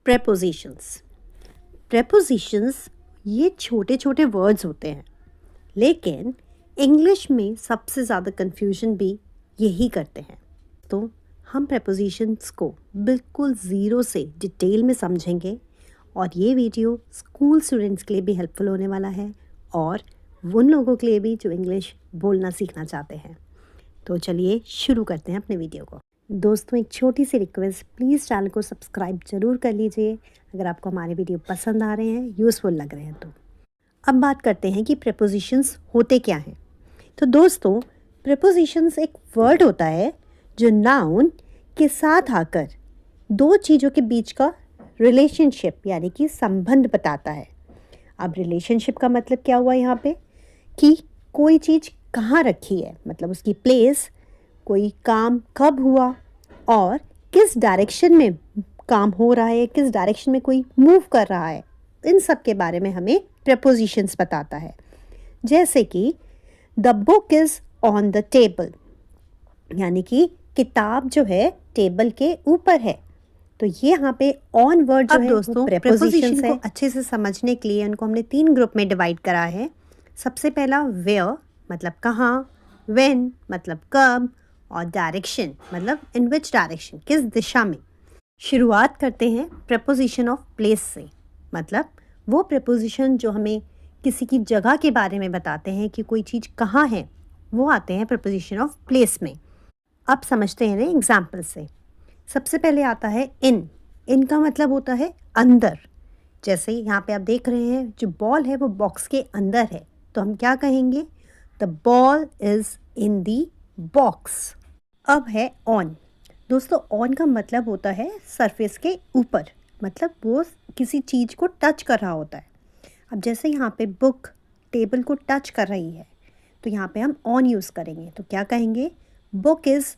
Prepositions. Prepositions ये छोटे छोटे वर्ड्स होते हैं, लेकिन इंग्लिश में सबसे ज़्यादा कन्फ्यूजन भी यही करते हैं। तो हम प्रेपोजिशंस को बिल्कुल ज़ीरो से डिटेल में समझेंगे और ये वीडियो स्कूल स्टूडेंट्स के लिए भी हेल्पफुल होने वाला है और उन लोगों के लिए भी जो इंग्लिश बोलना सीखना चाहते हैं। तो चलिए शुरू करते हैं अपने वीडियो को। दोस्तों, एक छोटी सी रिक्वेस्ट, प्लीज़ चैनल को सब्सक्राइब ज़रूर कर लीजिए अगर आपको हमारे वीडियो पसंद आ रहे हैं, यूज़फुल लग रहे हैं तो। अब बात करते हैं कि प्रेपोजिशंस होते क्या हैं। तो दोस्तों, प्रेपोजिशंस एक वर्ड होता है जो नाउन के साथ आकर दो चीज़ों के बीच का रिलेशनशिप यानी कि संबंध बताता है। अब रिलेशनशिप का मतलब क्या हुआ यहाँ पे कि कोई चीज़ कहाँ रखी है, मतलब उसकी प्लेस, कोई काम कब हुआ और किस डायरेक्शन में काम हो रहा है, किस डायरेक्शन में कोई मूव कर रहा है, इन सब के बारे में हमें प्रेपोजिशंस बताता है। जैसे कि the book is on the table, यानी कि किताब जो है टेबल के ऊपर है। तो ये यहाँ पे ऑन वर्ड जो है दोस्तों प्रेपोजिशंस है। अच्छे से समझने के लिए उनको हमने 3 ग्रुप में डिवाइड करा है। सबसे पहला वेयर मतलब कहाँ, व्हेन मतलब कब और डायरेक्शन मतलब इन विच डायरेक्शन, किस दिशा में। शुरुआत करते हैं प्रेपोजिशन ऑफ प्लेस से, मतलब वो प्रेपोजिशन जो हमें किसी की जगह के बारे में बताते हैं कि कोई चीज़ कहाँ है, वो आते हैं प्रेपोजिशन ऑफ प्लेस में। अब समझते हैं ना एग्जाम्पल से। सबसे पहले आता है इन। इन का मतलब होता है अंदर। जैसे यहाँ पे आप देख रहे हैं जो बॉल है वो बॉक्स के अंदर है, तो हम क्या कहेंगे, the ball is in the box. अब है ऑन। दोस्तों, ऑन का मतलब होता है सरफेस के ऊपर, मतलब वो किसी चीज़ को टच कर रहा होता है। अब जैसे यहाँ पे बुक टेबल को टच कर रही है, तो यहाँ पे हम ऑन यूज़ करेंगे, तो क्या कहेंगे, book is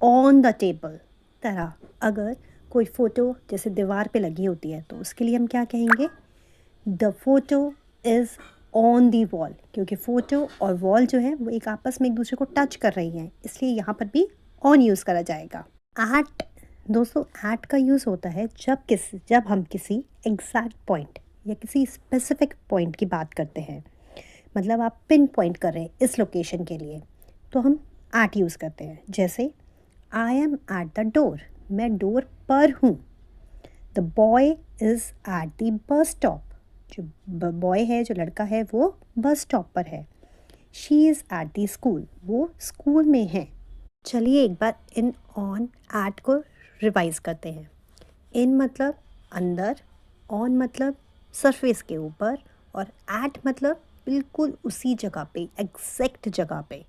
on the table. तरह अगर कोई फ़ोटो जैसे दीवार पे लगी होती है, तो उसके लिए हम क्या कहेंगे, the photo is on the wall, क्योंकि फ़ोटो और वॉल जो है वो एक आपस में एक दूसरे को टच कर रही हैं, इसलिए यहाँ पर भी ऑन यूज़ करा जाएगा। एट। दोस्तों, एट का यूज़ होता है जब हम किसी एग्जैक्ट पॉइंट या किसी स्पेसिफिक पॉइंट की बात करते हैं, मतलब आप पिन पॉइंट कर रहे हैं इस लोकेशन के लिए, तो हम एट यूज़ करते हैं। जैसे I am at the door, मैं डोर पर हूँ। The boy is eight the bus stop, जो बॉय है, जो लड़का है, वो बस स्टॉप पर है। She is at the school, वो स्कूल में है। चलिए एक बार इन, ऑन, एट को रिवाइज करते हैं। इन मतलब अंदर, ऑन मतलब सरफेस के ऊपर और एट मतलब बिल्कुल उसी जगह पे, एग्जैक्ट जगह पे।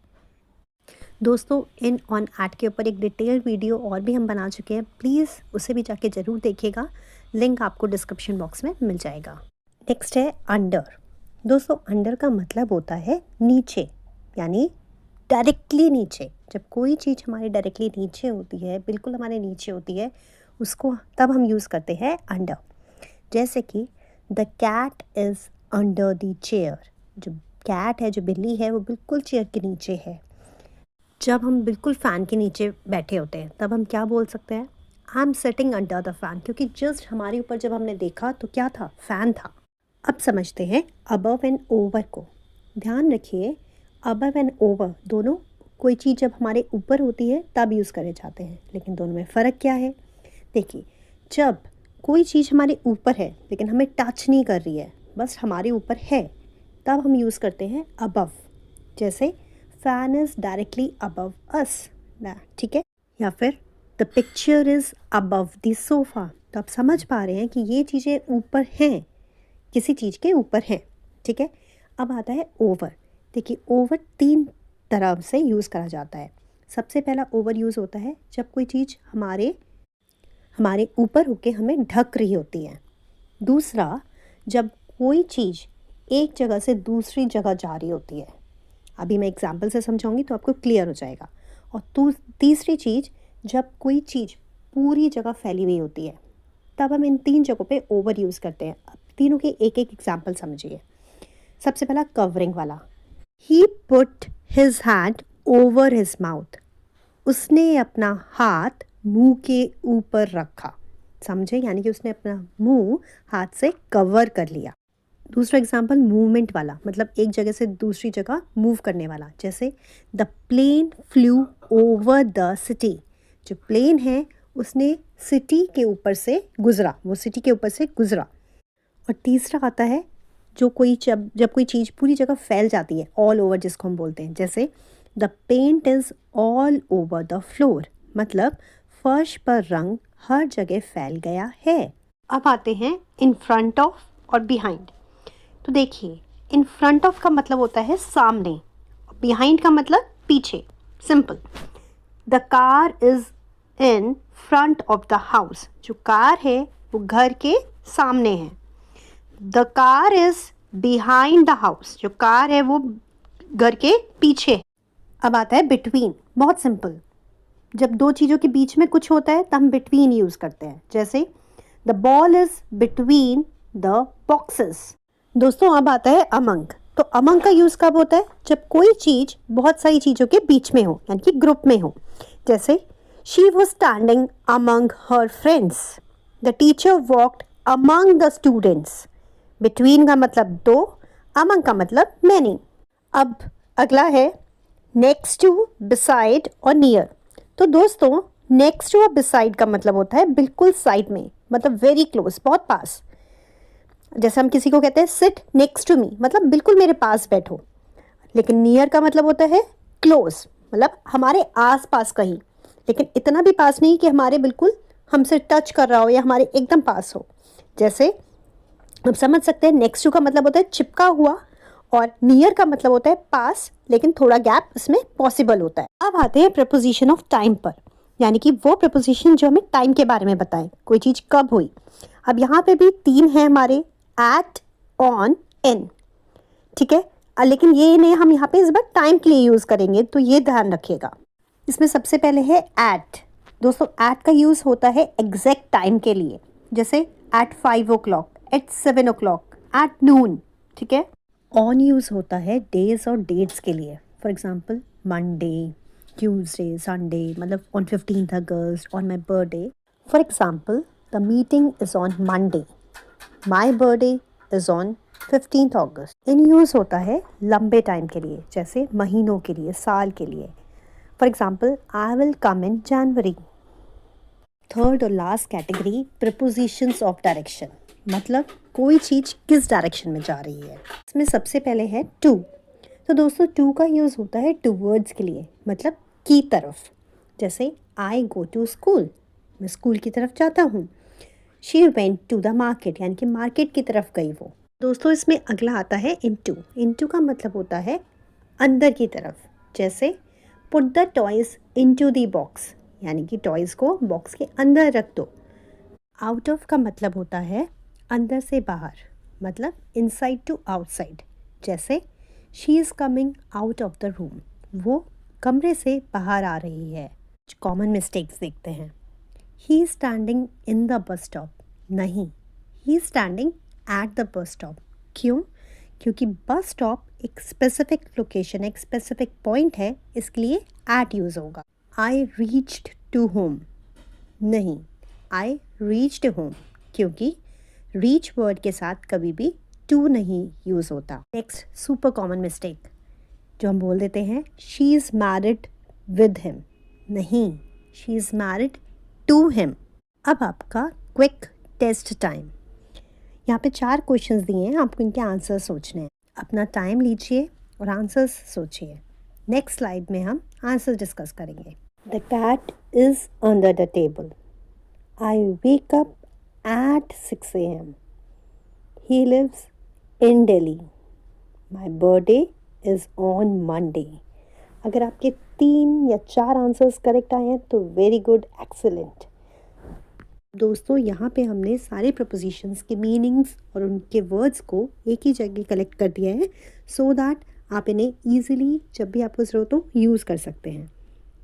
दोस्तों, इन, ऑन, एट के ऊपर एक डिटेल्ड वीडियो और भी हम बना चुके हैं, प्लीज़ उसे भी जाके ज़रूर देखिएगा, लिंक आपको डिस्क्रिप्शन बॉक्स में मिल जाएगा। नेक्स्ट है अंडर। दोस्तों, अंडर का मतलब होता है नीचे, यानी डायरेक्टली नीचे। जब कोई चीज़ हमारे डायरेक्टली नीचे होती है, बिल्कुल हमारे नीचे होती है, उसको तब हम यूज़ करते हैं अंडर। जैसे कि the cat is under the chair, जो कैट है, जो बिल्ली है, वो बिल्कुल चेयर के नीचे है। जब हम बिल्कुल फ़ैन के नीचे बैठे होते हैं, तब हम क्या बोल सकते हैं, I am sitting under the fan, क्योंकि जस्ट हमारे ऊपर जब हमने देखा तो क्या था, फ़ैन था। अब समझते हैं अबव एंड ओवर को। ध्यान रखिए, अबव एंड ओवर दोनों कोई चीज़ जब हमारे ऊपर होती है तब यूज़ करे जाते हैं, लेकिन दोनों में फ़र्क क्या है। देखिए, जब कोई चीज़ हमारे ऊपर है लेकिन हमें टच नहीं कर रही है, बस हमारे ऊपर है, तब हम यूज़ करते हैं अबव। जैसे फैन इज़ डायरेक्टली अबव अस, ठीक है। या फिर the picture is above the sofa, तो आप समझ पा रहे हैं कि ये चीज़ें ऊपर हैं, किसी चीज़ के ऊपर हैं, ठीक है। अब आता है ओवर। देखिए, ओवर 3 तरह से यूज़ करा जाता है। सबसे पहला ओवर यूज़ होता है जब कोई चीज़ हमारे ऊपर होके हमें ढक रही होती है। दूसरा, जब कोई चीज़ एक जगह से दूसरी जगह जा रही होती है। अभी मैं एग्जाम्पल से समझाऊंगी तो आपको क्लियर हो जाएगा। और तीसरी चीज़, जब कोई चीज़ पूरी जगह फैली हुई होती है, तब हम इन 3 जगहों पे ओवर यूज़ करते हैं। अब तीनों के एक एक एग्जाम्पल समझिए। सबसे पहला कवरिंग वाला, he put his hand over his mouth, उसने अपना हाथ मुंह के ऊपर रखा। समझे, यानी कि उसने अपना मुंह हाथ से कवर कर लिया। दूसरा एग्जाम्पल मूवमेंट वाला, मतलब एक जगह से दूसरी जगह मूव करने वाला, जैसे the plane flew over the city. जो प्लेन है उसने सिटी के ऊपर से गुजरा, वो सिटी के ऊपर से गुजरा। और तीसरा आता है जो कोई जब कोई चीज़ पूरी जगह फैल जाती है, ऑल ओवर जिसको हम बोलते हैं, जैसे the paint is all over the floor, मतलब फर्श पर रंग हर जगह फैल गया है। अब आते हैं इन फ्रंट ऑफ और बिहाइंड। तो देखिए, इन फ्रंट ऑफ का मतलब होता है सामने, बिहाइंड का मतलब पीछे। Simple, the car is in front of the house. जो कार है वो घर के सामने है। The car is behind the house. जो कार है वो घर के पीछे है। अब आता है बिटवीन। बहुत सिंपल, जब दो चीज़ों के बीच में कुछ होता है तो हम बिटवीन यूज़ करते हैं, जैसे the ball is between the boxes. दोस्तों अब आता है अमंग। तो अमंग का यूज़ कब होता है? जब कोई चीज़ बहुत सारी चीज़ों के बीच में हो, यानी कि ग्रुप में हो, जैसे she was standing among her friends, the teacher walked among the students. Between का मतलब दो, अमंग का मतलब मैनी। अब अगला है नेक्स्ट टू, बिसाइड और नियर। तो दोस्तों नेक्स्ट टू और बिसाइड का मतलब होता है बिल्कुल साइड में, मतलब वेरी क्लोज, बहुत पास। जैसे हम किसी को कहते हैं सिट नेक्स्ट टू मी, मतलब बिल्कुल मेरे पास बैठो। लेकिन नियर का मतलब होता है क्लोज, मतलब हमारे आस पास कहीं, लेकिन इतना भी पास नहीं कि हमारे बिल्कुल हमसे टच कर रहा हो या हमारे एकदम पास हो। जैसे हम समझ सकते हैं नेक्स्ट टू का मतलब होता है चिपका हुआ, और नियर का मतलब होता है पास, लेकिन थोड़ा गैप इसमें पॉसिबल होता है। अब आते हैं प्रपोजिशन ऑफ टाइम पर, यानी कि वो प्रपोजिशन जो हमें टाइम के बारे में बताएं, कोई चीज़ कब हुई। अब यहाँ पे भी तीन है हमारे, एट, ऑन, इन, ठीक है। लेकिन ये नहीं, हम यहाँ पे इस बार टाइम के लिए यूज़ करेंगे, तो ये ध्यान रखिएगा। इसमें सबसे पहले है एट। दोस्तों एट का यूज़ होता है एग्जैक्ट टाइम के लिए, जैसे eight 5 o'clock, eight 7 o'clock, at noon, ठीक है। ऑन यूज़ होता है डेज और डेट्स के लिए, for example Monday, Tuesday, Sunday, मतलब on 15th August, on my birthday. For example the meeting is on Monday, my birthday is on 15th August। In use होता है लंबे टाइम के लिए, जैसे महीनों के लिए, साल के लिए। For example I will come in January. Third और last category, prepositions of direction, मतलब कोई चीज़ किस डायरेक्शन में जा रही है। इसमें सबसे पहले है टू। तो दोस्तों टू का यूज़ होता है टूवर्ड्स के लिए, मतलब की तरफ, जैसे आई गो टू स्कूल, मैं स्कूल की तरफ जाता हूँ। She went to the market, यानी कि मार्केट की तरफ गई वो। दोस्तों इसमें अगला आता है इनटू। इनटू का मतलब होता है अंदर की तरफ, जैसे put the toys into the box, यानी कि टॉयज़ को बॉक्स के अंदर रख दो। आउट ऑफ का मतलब होता है अंदर से बाहर, मतलब इनसाइड टू आउटसाइड, जैसे she is coming out of the room, वो कमरे से बाहर आ रही है। कॉमन मिस्टेक्स देखते हैं। He is standing in the bus stop, नहीं, he is standing at the bus stop. क्यों? क्योंकि बस स्टॉप एक स्पेसिफिक लोकेशन, एक स्पेसिफिक पॉइंट है, इसके लिए एट यूज़ होगा। आई रीच्ड टू होम, नहीं, आई रीच्ड होम, क्योंकि रीच वर्ड के साथ कभी भी टू नहीं यूज़ होता। नेक्स्ट सुपर कॉमन मिस्टेक जो हम बोल देते हैं, she is married with him, नहीं, she is married to him. अब आपका क्विक टेस्ट टाइम। यहाँ पे 4 क्वेश्चंस दिए हैं, आपको इनके आंसर सोचने हैं। अपना टाइम लीजिए और आंसर्स सोचिए। नेक्स्ट स्लाइड में हम आंसर डिस्कस करेंगे। The cat is under the table, I wake up at 6 AM, he lives in Delhi, my birthday is on Monday. अगर आपके 3 या 4 आंसर्स करेक्ट आए हैं तो वेरी गुड, एक्सीलेंट। दोस्तों यहाँ पे हमने सारे प्रपोजिशंस के मीनिंग्स और उनके वर्ड्स को एक ही जगह कलेक्ट कर दिया है, सो दैट आप इन्हें ईजिली जब भी आपको ज़रूरत हो यूज़ कर सकते हैं।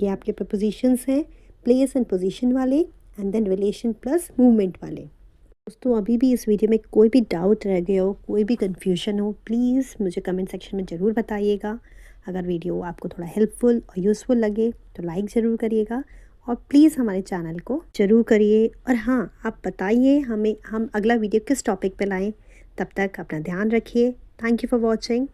ये आपके प्रपोजिशंस हैं, प्लेस एंड पोजीशन वाले, and then relation plus movement वाले। दोस्तों अभी भी इस वीडियो में कोई भी डाउट रह गया हो, कोई भी कन्फ्यूजन हो, प्लीज़ मुझे कमेंट सेक्शन में ज़रूर बताइएगा। अगर वीडियो आपको थोड़ा हेल्पफुल और यूज़फुल लगे तो लाइक ज़रूर करिएगा, और प्लीज़ हमारे चैनल को ज़रूर करिए। और हाँ, आप बताइए हमें हम अगला वीडियो किस टॉपिक पे लाएं। तब तक अपना ध्यान रखिए। Thank you for watching.